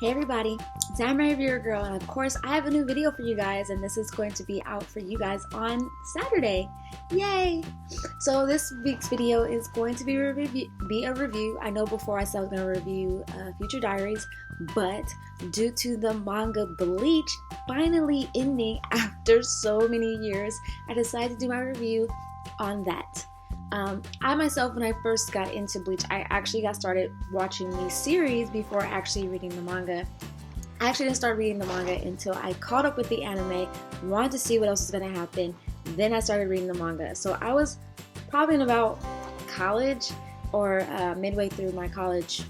Hey everybody, it's Amber Reviewer Girl, and of course I have a new video for you guys, and this is going to be out for you guys on Saturday. Yay! So this week's video is going to be a review. I know before I said I was going to review Future Diaries, but due to the manga Bleach finally ending after so many years, I decided to do my review on that. I myself, when I first got into Bleach, I actually got started watching the series before actually reading the manga. I actually didn't start reading the manga until I caught up with the anime, wanted to see what else was going to happen, then I started reading the manga. So I was probably in about college or midway through my college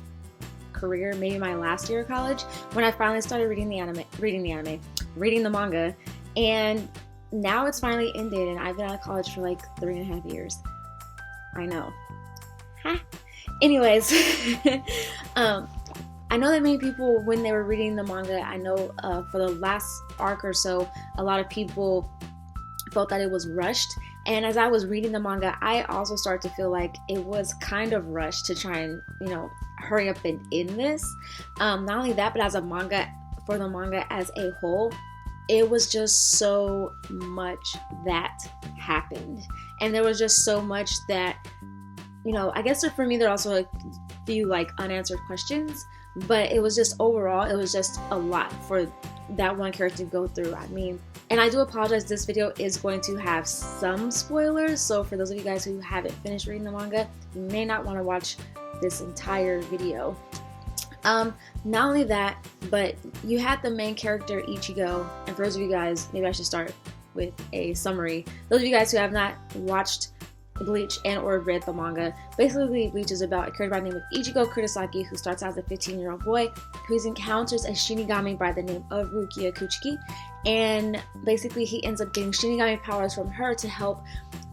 career, maybe my last year of college, when I finally started reading the manga, and now it's finally ended, and I've been out of college for like 3.5 years. I know. Ha. Anyways, I know that many people, when they were reading the manga, I know for the last arc or so, a lot of people felt that it was rushed. And as I was reading the manga, I also started to feel like it was kind of rushed to try and, hurry up and end this. Not only that, but as a manga, for the manga as a whole, it was just so much that happened. And there was just so much that, I guess for me, there are also a few unanswered questions, but it was just overall, it was just a lot for that one character to go through. I mean, and I do apologize, this video is going to have some spoilers, so for those of you guys who haven't finished reading the manga, you may not want to watch this entire video. Not only that, but you had the main character Ichigo, and for those of you guys, maybe I should start with a summary. Those of you guys who have not watched Bleach and or read the manga, basically Bleach is about a character by the name of Ichigo Kurosaki, who starts out as a 15-year-old boy who encounters a Shinigami by the name of Rukia Kuchiki, and basically he ends up getting Shinigami powers from her to help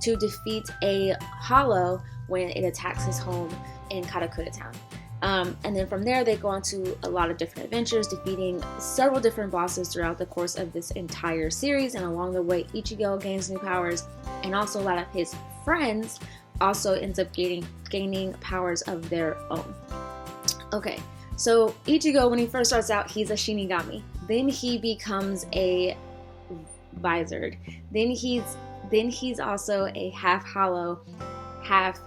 to defeat a hollow when it attacks his home in Karakura Town. And then from there, they go on to a lot of different adventures, defeating several different bosses throughout the course of this entire series. And along the way, Ichigo gains new powers, and also a lot of his friends also ends up gaining powers of their own. Okay, so Ichigo, when he first starts out, he's a Shinigami. Then he becomes a Visored. Then he's also a half hollow, half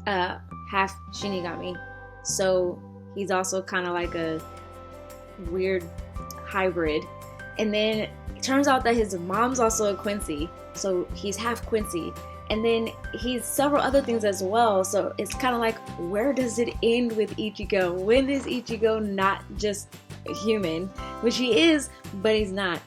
Shinigami. So he's also kind of like a weird hybrid. And then it turns out that his mom's also a Quincy, so he's half Quincy. And then he's several other things as well. So it's kind of like, where does it end with Ichigo? When is Ichigo not just a human? Which he is, but he's not.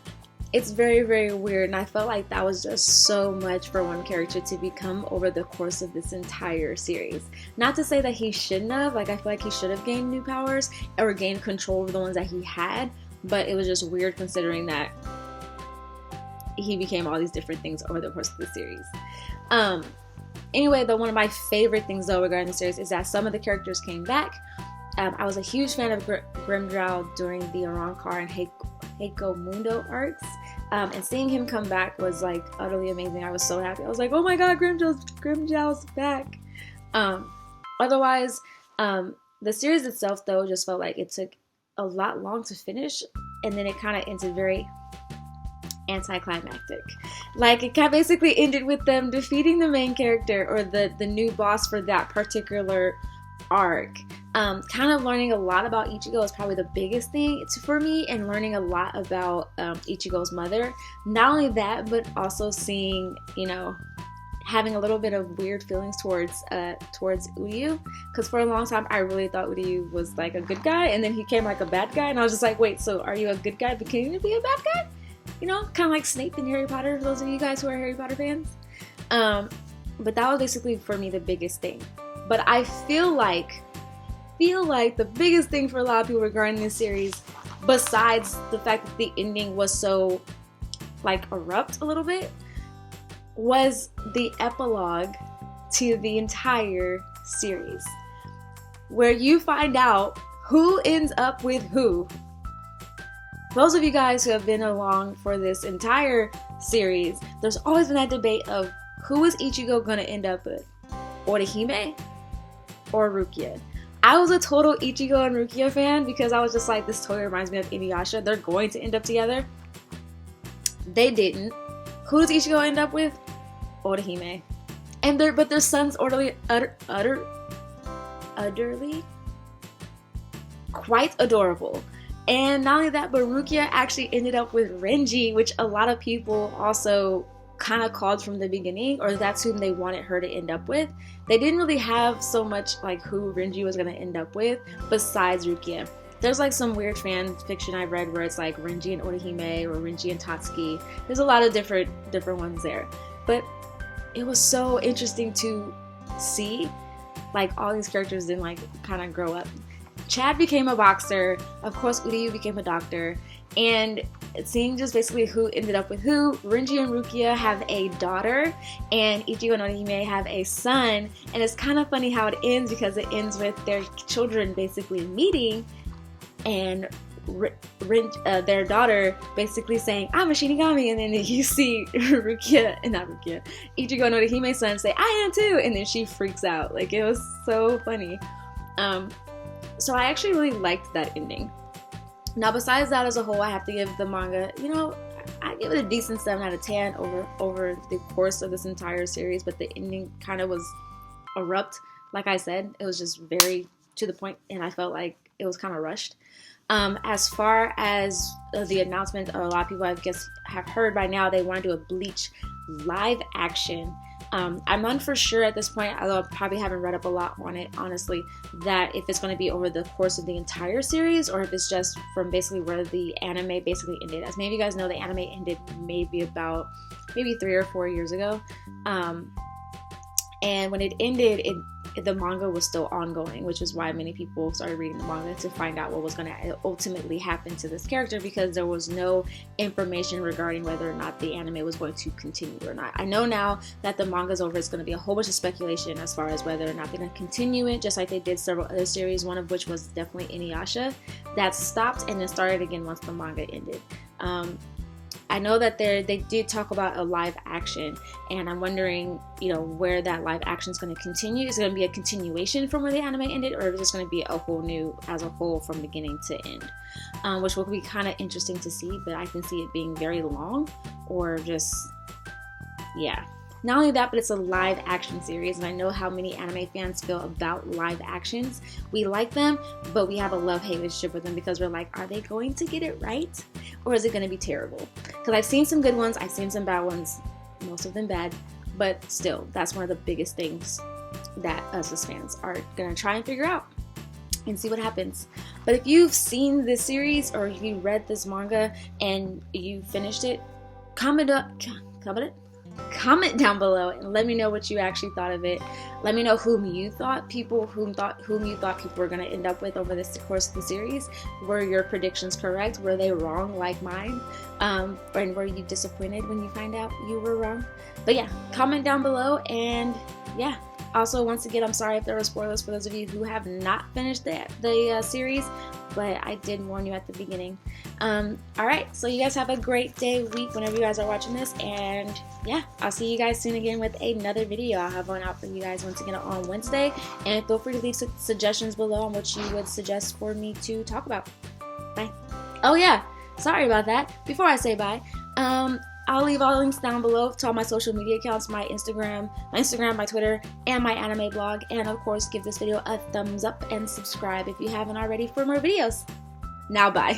It's very, very weird, and I felt like that was just so much for one character to become over the course of this entire series. Not to say that he shouldn't have, I feel like he should have gained new powers or gained control over the ones that he had, but it was just weird considering that he became all these different things over the course of the series. Anyway, though, one of my favorite things though regarding the series is that some of the characters came back. I was a huge fan of Grimdral during the Arrancar and Heiko Mundo arcs, and seeing him come back was utterly amazing. I was so happy. I was like, oh my god, Grimdrow's back. Otherwise, the series itself though just felt like it took a lot long to finish, and then it kind of ended very anticlimactic. It kind of basically ended with them defeating the main character or the new boss for that particular arc. Kind of learning a lot about Ichigo is probably the biggest thing for me, and learning a lot about Ichigo's mother. Not only that, but also seeing, having a little bit of weird feelings towards Uryu, because for a long time I really thought Uryu was a good guy, and then he came a bad guy, and I was just like, wait, so are you a good guy beginning to be a bad guy? Kind of like Snape in Harry Potter, for those of you guys who are Harry Potter fans. But that was basically for me the biggest thing. But I feel like the biggest thing for a lot of people regarding this series, besides the fact that the ending was so abrupt a little bit, was the epilogue to the entire series, where you find out who ends up with who. Those of you guys who have been along for this entire series, there's always been that debate of who is Ichigo gonna end up with, Orihime or Rukia. I was a total Ichigo and Rukia fan because I was just like, this totally reminds me of Inuyasha. They're going to end up together. They didn't. Who does Ichigo end up with? Orihime. And their son's utterly quite adorable. And not only that, but Rukia actually ended up with Renji, which a lot of people also kind of called from the beginning, or that's whom they wanted her to end up with. They didn't really have so much like who Renji was going to end up with besides Rukia. There's like some weird fan fiction I read where it's like Renji and Orihime or Renji and Tatsuki. There's a lot of different ones there. But it was so interesting to see like all these characters then like kind of grow up. Chad became a boxer. Of course, Uryu became a doctor. And seeing just basically who ended up with who, Renji and Rukia have a daughter, and Ichigo and Orihime have a son. And it's kind of funny how it ends because it ends with their children basically meeting and their daughter basically saying, I'm a Shinigami, and then you see Ichigo and Orihime's son say, I am too, and then she freaks out. Like, it was so funny. So I actually really liked that ending. Now, besides that as a whole, I have to give the manga, I give it a decent 7 out of 10 over the course of this entire series, but the ending kind of was abrupt. Like I said, it was just very to the point, and I felt like it was kind of rushed. As far as the announcement, a lot of people I guess have heard by now they want to do a Bleach live action. I'm not for sure at this point, although I probably haven't read up a lot on it, honestly, that if it's going to be over the course of the entire series or if it's just from basically where the anime basically ended. As many of you guys know, the anime ended maybe 3 or 4 years ago. And when it ended, the manga was still ongoing, which is why many people started reading the manga to find out what was going to ultimately happen to this character, because there was no information regarding whether or not the anime was going to continue or not. I know now that the manga's over, it's going to be a whole bunch of speculation as far as whether or not they're going to continue it, just like they did several other series, one of which was definitely Inuyasha, that stopped and then started again once the manga ended. I know that they did talk about a live action, and I'm wondering, where that live action is going to continue. Is it going to be a continuation from where the anime ended, or is it going to be a whole new, as a whole, from beginning to end? Which will be kind of interesting to see, but I can see it being very long, or just, yeah. Not only that, but it's a live action series, and I know how many anime fans feel about live actions. We like them, but we have a love-hate relationship with them because we're like, are they going to get it right? Or is it going to be terrible? Because I've seen some good ones, I've seen some bad ones, most of them bad, but still, that's one of the biggest things that us as fans are going to try and figure out and see what happens. But if you've seen this series or you read this manga and you finished it, comment down below and let me know what you actually thought of it. Let me know whom you thought people were going to end up with over the course of the series. Were your predictions correct? Were they wrong like mine? And were you disappointed when you find out you were wrong? But yeah, comment down below, and yeah. Also, once again, I'm sorry if there were spoilers for those of you who have not finished the series, but I did warn you at the beginning. Alright, so you guys have a great day, week, whenever you guys are watching this, and yeah, I'll see you guys soon again with another video. I'll have one out for you guys once again on Wednesday, and feel free to leave suggestions below on what you would suggest for me to talk about. Bye. Oh yeah, sorry about that. Before I say bye, I'll leave all the links down below to all my social media accounts, my Instagram, my Twitter, and my anime blog. And of course, give this video a thumbs up and subscribe if you haven't already for more videos. Now, bye.